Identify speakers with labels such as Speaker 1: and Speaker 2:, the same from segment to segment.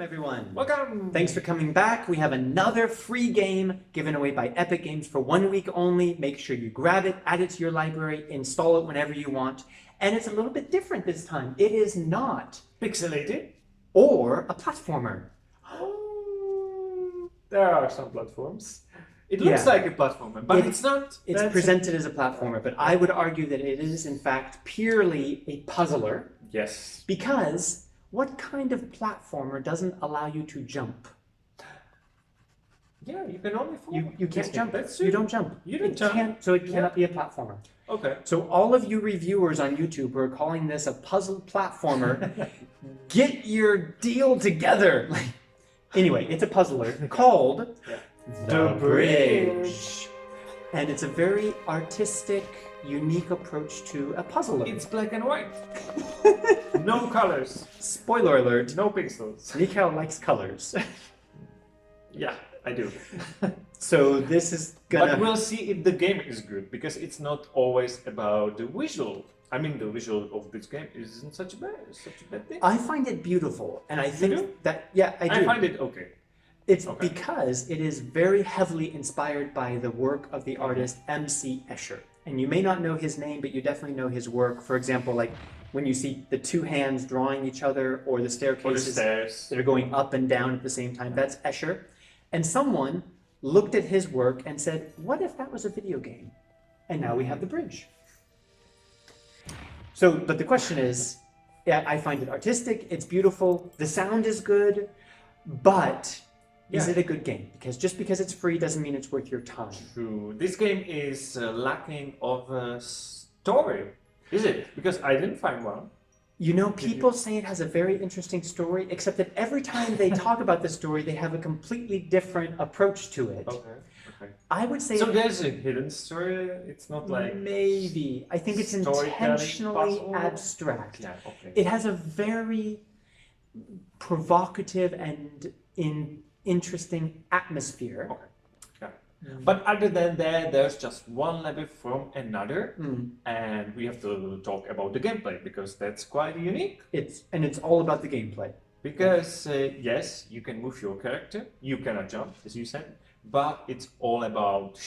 Speaker 1: everyone.
Speaker 2: Welcome!
Speaker 1: Thanks for coming back. We have another free game given away by Epic Games for 1 week only. Make sure you grab it, add it to your library, install it whenever you want. And it's a little bit different this time. It is not
Speaker 2: Pixelated?
Speaker 1: or a platformer.
Speaker 2: Oh, there are some platforms. It looks like a platformer, but it's not.
Speaker 1: It's presented as a platformer, but I would argue that it is in fact purely a puzzler.
Speaker 2: Yes.
Speaker 1: Because what kind of platformer doesn't allow you to jump?
Speaker 2: Yeah, you can only fall.
Speaker 1: You can't jump.
Speaker 2: That's
Speaker 1: You don't jump.
Speaker 2: You don't jump.
Speaker 1: So it cannot be a platformer.
Speaker 2: Okay.
Speaker 1: So all of you reviewers on YouTube who are calling this a puzzle platformer, get your deal together. Anyway, it's a puzzler called The Bridge. And it's a very artistic, unique approach to a puzzler.
Speaker 2: It's black and white. No colors.
Speaker 1: Spoiler alert.
Speaker 2: No pixels.
Speaker 1: Mikhail likes colors.
Speaker 2: Yeah, I do.
Speaker 1: So this is gonna...
Speaker 2: But we'll see if the game is good, because it's not always about the visual. I mean, the visual of this game isn't such a bad thing.
Speaker 1: I find it beautiful, and I think
Speaker 2: do?
Speaker 1: that, yeah, I do.
Speaker 2: I find it okay.
Speaker 1: It's because it is very heavily inspired by the work of the artist M.C.Escher. And you may not know his name, but you definitely know his work. For example, like when you see the two hands drawing each other, or the staircases that are going up and down at the same time, that's Escher. And someone looked at his work and said, what if that was a video game? And now we have the bridge. So, but the question is, yeah, I find it artistic, it's beautiful, the sound is good, but is it a good game? Because just because it's free doesn't mean it's worth your time.
Speaker 2: True. This game is lacking of a story, is it? Because I didn't find one.
Speaker 1: You know, people say it has a very interesting story, except that every time they talk about the story, they have a completely different approach to it.
Speaker 2: Okay.
Speaker 1: I would say...
Speaker 2: So there's a hidden story? It's not like...
Speaker 1: Maybe. I think it's intentionally abstract.
Speaker 2: Yeah, okay.
Speaker 1: It has a very provocative and interesting atmosphere.
Speaker 2: Okay. Yeah. But other than that, there's just one level from another, and we have to talk about the gameplay, because that's quite unique.
Speaker 1: It's all about the gameplay.
Speaker 2: Because yes, you can move your character, you cannot jump, as you said, but it's all about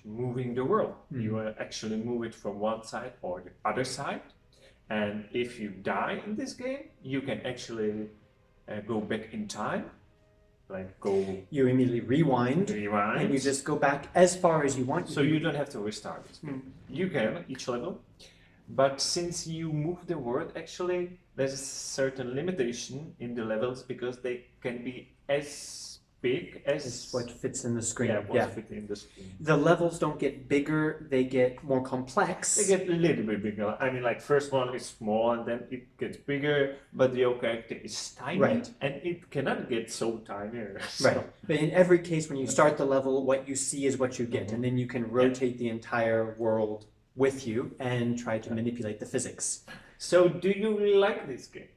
Speaker 2: moving the world. You actually move it from one side or the other side, and if you die in this game, you can actually go back in time.
Speaker 1: You immediately rewind, and you just go back as far as you want.
Speaker 2: So you don't have to restart it. You can, each level. But since you move the world, actually, there's a certain limitation in the levels, because they can be as big as
Speaker 1: what fits in the screen.
Speaker 2: Yeah, what fits in the screen.
Speaker 1: The levels don't get bigger, they get more complex.
Speaker 2: They get a little bit bigger. I mean, like, first one is small, and then it gets bigger, but your character is tiny, and it cannot get so tiny.
Speaker 1: Right. But in every case, when you start the level, what you see is what you get, and then you can rotate the entire world with you and try to manipulate the physics.
Speaker 2: So, do you like this game?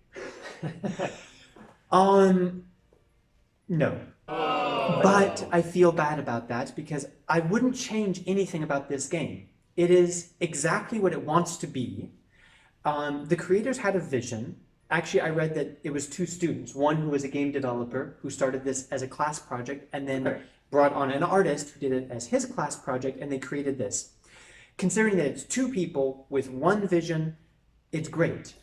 Speaker 1: No. But I feel bad about that, because I wouldn't change anything about this game. It is exactly what it wants to be. The creators had a vision. Actually, I read that it was two students, one who was a game developer who started this as a class project, and then brought on an artist who did it as his class project, and they created this. Considering that it's two people with one vision, it's great.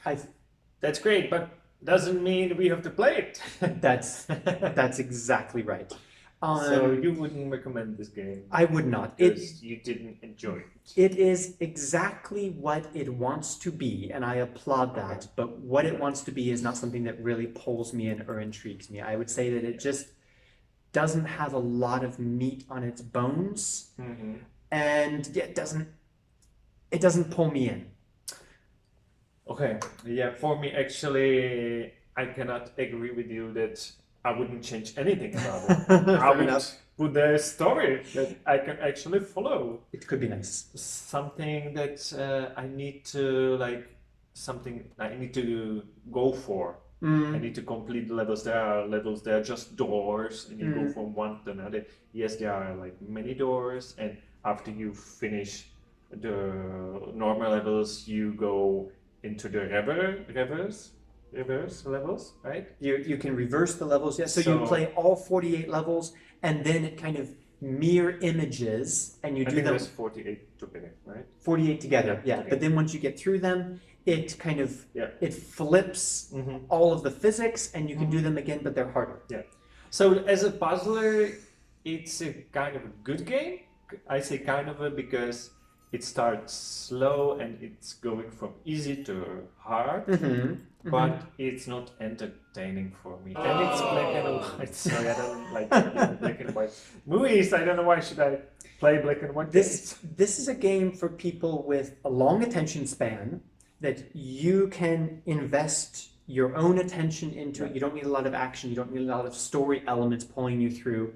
Speaker 2: That's great, but doesn't mean we have to play it.
Speaker 1: That's exactly right.
Speaker 2: So you wouldn't recommend this game?
Speaker 1: I would not.
Speaker 2: Because you didn't enjoy it.
Speaker 1: It is exactly what it wants to be, and I applaud that. But what it wants to be is not something that really pulls me in or intrigues me. I would say that it just doesn't have a lot of meat on its bones, and it doesn't pull me in. Okay.
Speaker 2: Yeah, for me, actually, I cannot agree with you that I wouldn't change anything about it. I would put a story that I can actually follow.
Speaker 1: It could be nice.
Speaker 2: Something that I need to, go for. I need to complete the levels. There are levels, there are just doors, and you go from one to another. Yes, there are like many doors, and after you finish the normal levels, you go into the rivers, reverse levels, right?
Speaker 1: You can reverse the levels, yeah. So you
Speaker 2: So-
Speaker 1: play all 48 levels, and then it kind of mirror images, and you
Speaker 2: I
Speaker 1: do
Speaker 2: think
Speaker 1: them
Speaker 2: there's 48 together, right?
Speaker 1: 48 together,
Speaker 2: Yeah,
Speaker 1: yeah.
Speaker 2: okay.
Speaker 1: But then once you get through them, it kind of
Speaker 2: Yeah.
Speaker 1: it flips
Speaker 2: Mhm.
Speaker 1: all of the physics, and you can do
Speaker 2: Mhm.
Speaker 1: them again, but they're harder.
Speaker 2: Yeah. So as a puzzler, it's a kind of a good game. I say kind of a because it starts slow and it's going from easy to hard, but it's not entertaining for me. And it's black and white. Sorry, I don't like black and white movies. I don't know why should I play black and white games.
Speaker 1: This is a game for people with a long attention span that you can invest your own attention into it. You don't need a lot of action. You don't need a lot of story elements pulling you through.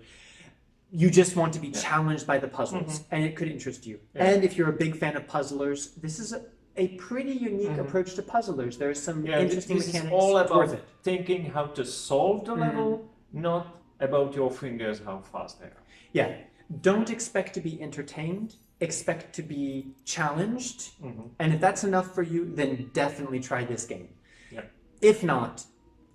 Speaker 1: You just want to be challenged by the puzzles, and it could interest you.
Speaker 2: Yeah.
Speaker 1: And if you're a big fan of puzzlers, this is a pretty unique approach to puzzlers. There's some interesting
Speaker 2: this
Speaker 1: mechanics.
Speaker 2: is all
Speaker 1: It's
Speaker 2: about
Speaker 1: worth it.
Speaker 2: thinking how to solve the level, not about your fingers how fast they are.
Speaker 1: Yeah. Don't expect to be entertained. Expect to be challenged. And if that's enough for you, then definitely try this game.
Speaker 2: Yeah.
Speaker 1: If not,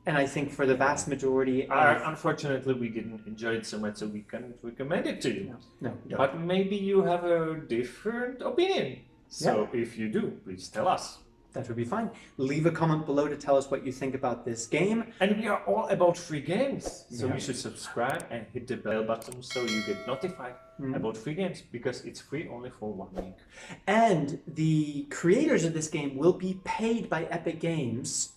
Speaker 1: and I think for the vast majority of...
Speaker 2: Unfortunately, we didn't enjoy it so much, so we can't recommend it to you.
Speaker 1: No, don't.
Speaker 2: But maybe you have a different opinion. So if you do, please tell us.
Speaker 1: That would be fine. Leave a comment below to tell us what you think about this game.
Speaker 2: And we are all about free games. So
Speaker 1: Yeah.
Speaker 2: you should subscribe and hit the bell button so you get notified about free games because it's free only for 1 week.
Speaker 1: And the creators of this game will be paid by Epic Games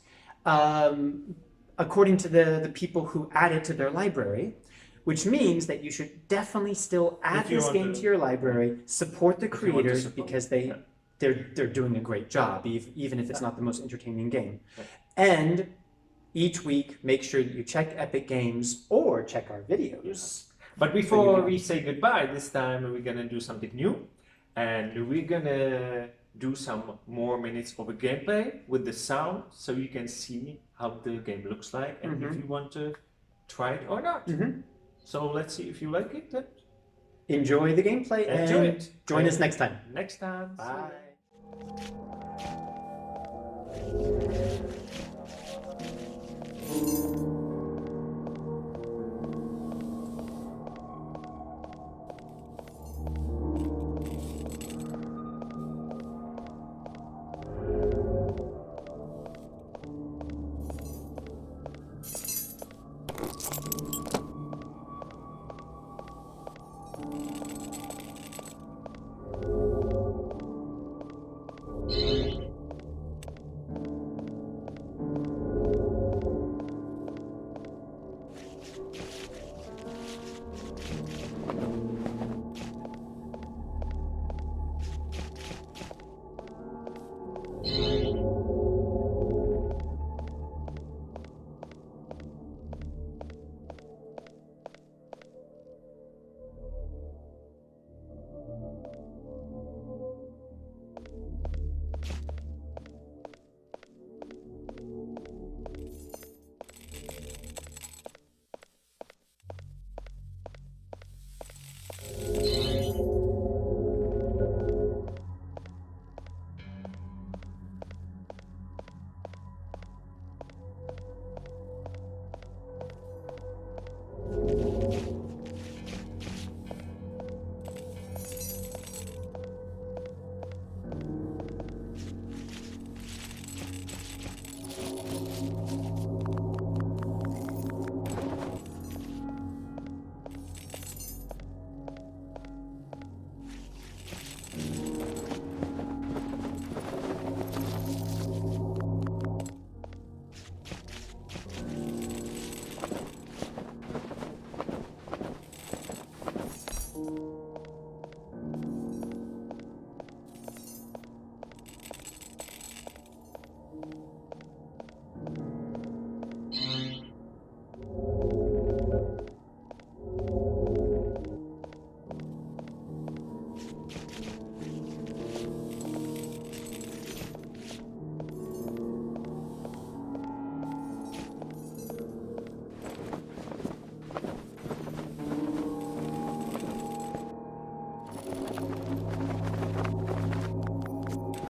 Speaker 1: according to the people who add it to their library, which means that you should definitely still add
Speaker 2: If you
Speaker 1: this
Speaker 2: want
Speaker 1: game
Speaker 2: to-
Speaker 1: to your library, support the
Speaker 2: you want to
Speaker 1: creators
Speaker 2: support-
Speaker 1: because they're doing a great job, even if it's not the most entertaining game.
Speaker 2: Yeah.
Speaker 1: And each week, make sure that you check Epic Games or check our videos.
Speaker 2: But before we say goodbye, this time we're gonna do something new. And we're gonna do some more minutes of a gameplay with the sound so you can see how the game looks like and if you want to try it or not. So let's see if you like it. Then
Speaker 1: Enjoy the gameplay
Speaker 2: enjoy
Speaker 1: and
Speaker 2: it.
Speaker 1: join us next time.
Speaker 2: Next time. See you.
Speaker 1: Bye.